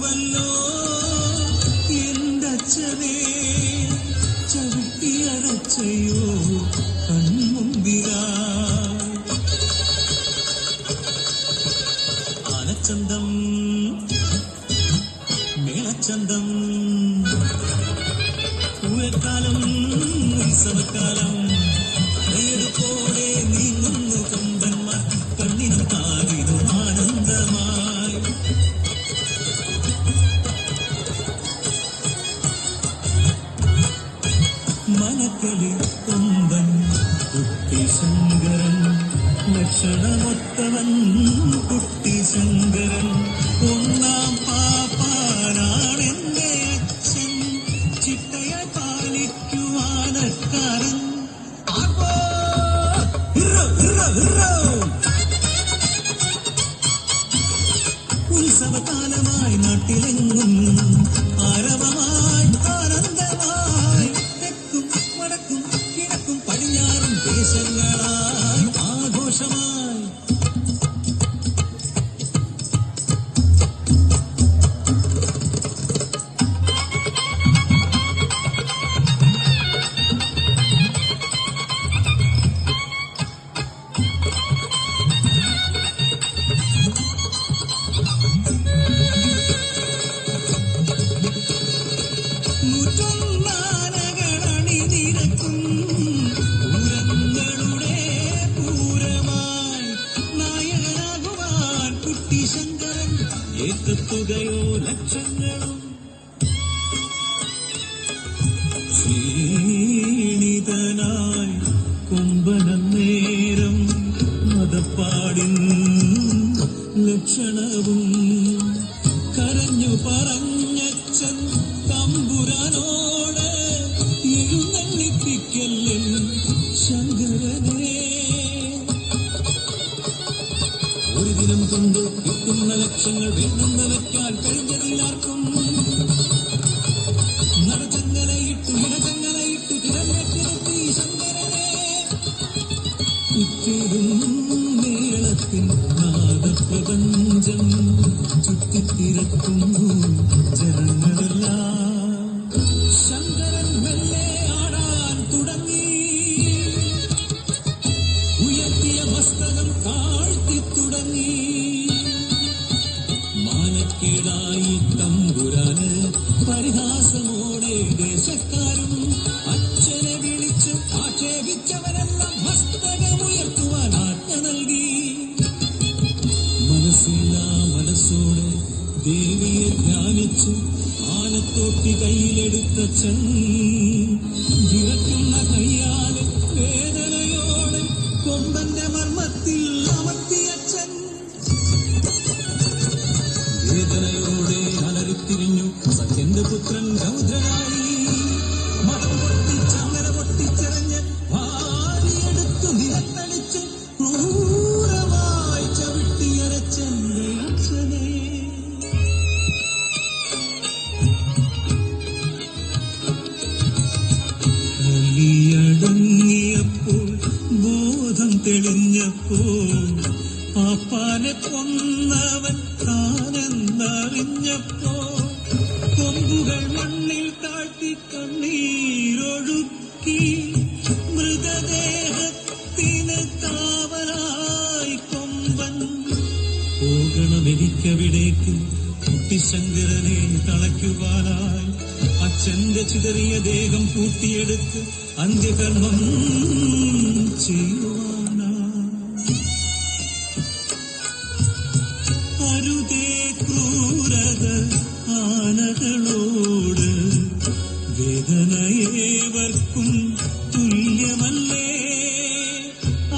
കണ്ടുവല്ലോ എന്തച്ഛനെ ചവിട്ടിയടച്ചയോ കൺമുമ്പിലാ ആനച്ചന്തം മേളച്ചന്തം പൂയക്കാലം ഉത്സവക്കാലം അതേതുപോലെ നീങ്ങുന്നു കൊമ്പന്മാർ കണ്ണിനും കാതിനും ആനന്ദമായി മനക്കളി കൊമ്പൻ കുട്ടി ശങ്കരൻ ലക്ഷണമൊത്തവൻ കുട്ടി ശങ്കരൻ ഒന്നാം പാപ്പാനാണെന്റെ അച്ഛൻ ചിട്ടയെ പാലിക്കുവാനക്കാരൻ ഉത്സവകാലമായി നാട്ടിലെങ്ങും ആരവമായി ആനന്ദമായി തെക്കും വടക്കും കിഴക്കും പടിഞ്ഞാറും ദേശങ്ങളായി ആഘോഷമായി ഏറ്റുകയോ ലക്ഷങ്ങളും ക്ഷീണിതനായി കൊമ്പനന്നേരം മതപ്പാടിൻ ലക്ഷണവും കരഞ്ഞു പറഞ്ഞച്ചൻ തമ്പുരാനോട് എഴുന്നള്ളിപ്പിക്കല്ലേ ശങ്കരനെ ഒരു ദിനം കൊണ്ട് കിട്ടുന്ന ലക്ഷങ്ങൾ വേണ്ടെന്ന് വെക്കാൻ കഴിഞ്ഞതില്ലാർക്കും നടചങ്ങലയിട്ടു ഇടചങ്ങലയിട്ടു തിരഞ്ഞെടുത്തി ശങ്കരനെ ഇത്തിരും മേളത്തിൽ നാദപ്രപഞ്ചം ചുറ്റിത്തിരക്കുന്നു ജനങ്ങളെല്ലാം ശങ്കരൻ മെല്ലെ ആടാൻ തുടങ്ങി ഉയർത്തിയ മസ്തകം താഴ്ത്തി തുടങ്ങി മാനക്കേടായി തമ്പുരാന് പരിഹാസമോടെ ദേശക്കാരും അച്ഛനെ വിളിച്ച് ആക്ഷേപിച്ചവരെല്ലാം മസ്തകമുയർത്തുവാൻ ആജ്ഞ നൽകി മനസ്സില്ലാ മനസ്സോടെ ദേവിയെ ധ്യാനിച്ച് ആനത്തോട്ടി കയ്യിലെടുത്തച്ഛൻ വിറയ്ക്കുന്ന കയ്യാല് വേദനയോടെ കൊമ്പന്റെ മർമ്മത്തിൽ അമർത്തിയച്ഛൻ വേദനയോടെ അലറിത്തിരിഞ്ഞു സത്യന്റെ പുത്രൻ രൗദ്രനായി മതം പൊട്ടിച്ച് അങ്ങനെ പൊട്ടിച്ചെറിഞ്ഞ് ഭാര്യയെടുത്തു നിലത്തടിച്ച് ക്രൂരമായി ചവിട്ടിയരച്ചെന്റെ അച്ഛനെ കലിയടങ്ങിയപ്പോൾ ബോധം തെളിഞ്ഞപ്പോൾ പാപ്പാനെ കൊന്നവൻ താനെന്നറിഞ്ഞപ്പോ കൊമ്പുകൾ മണ്ണിൽ താഴ്ത്തി കണ്ണീരൊഴുക്കി മൃതദേഹത്തിന് കാവലായി കൊമ്പൻ പോകണമെനിക്കവിടേക്ക് കുട്ടിശങ്കരനെ തളയ്ക്കുവാനായി അച്ഛന്റെ ചിതറിയ ദേഹം കൂട്ടിയെടുത്ത് അന്ത്യകർമ്മം ചെയ്യുവാനായി അരുതേ ക്രൂരത ആനകളോട് വേദനയേവർക്കും തുല്യമല്ലേ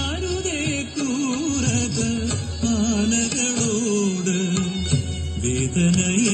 അരുതേ ക്രൂരത ആനകളോട് വേദനയെ